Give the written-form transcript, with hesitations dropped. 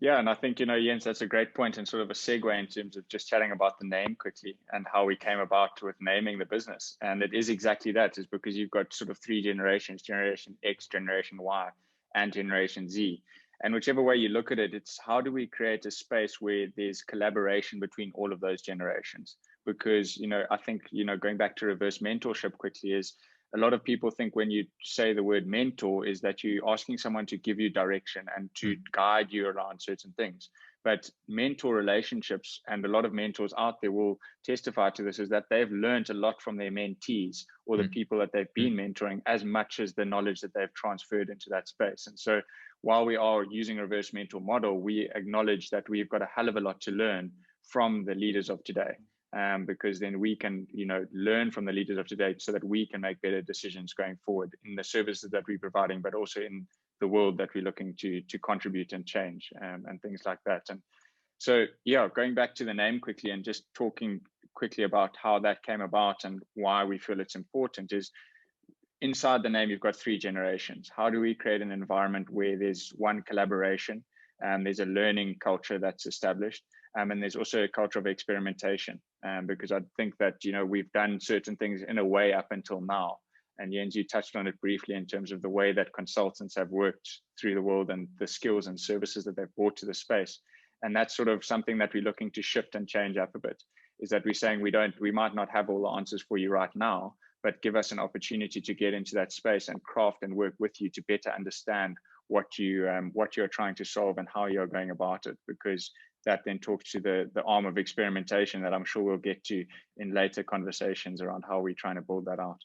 Yeah, and I think, Jens, that's a great point and sort of a segue in terms of just chatting about the name quickly and how we came about with naming the business. And it is exactly that, is because you've got sort of three generations, Generation X, Generation Y, and Generation Z. And whichever way you look at it, it's how do we create a space where there's collaboration between all of those generations? Because, I think, going back to reverse mentorship quickly is a lot of people think when you say the word mentor is that you're asking someone to give you direction and to guide you around certain things. But mentor relationships, and a lot of mentors out there will testify to this, is that they've learned a lot from their mentees or the people that they've been mentoring, as much as the knowledge that they've transferred into that space. And so while we are using a reverse mentor model, we acknowledge that we've got a hell of a lot to learn from the leaders of today. Because then we can, learn from the leaders of today so that we can make better decisions going forward in the services that we're providing, but also in the world that we're looking to contribute and change, and things like that. And so, yeah, going back to the name quickly and just talking quickly about how that came about and why we feel it's important is inside the name, you've got three generations. How do we create an environment where there's one collaboration, there's a learning culture that's established, and there's also a culture of experimentation, because I think that, we've done certain things in a way up until now. And Jens, you touched on it briefly in terms of the way that consultants have worked through the world and the skills and services that they've brought to the space. And that's sort of something that we're looking to shift and change up a bit, is that we're saying we might not have all the answers for you right now, but give us an opportunity to get into that space and craft and work with you to better understand what you're trying to solve and how you're going about it, because that then talks to the arm of experimentation that I'm sure we'll get to in later conversations around how we're trying to build that out.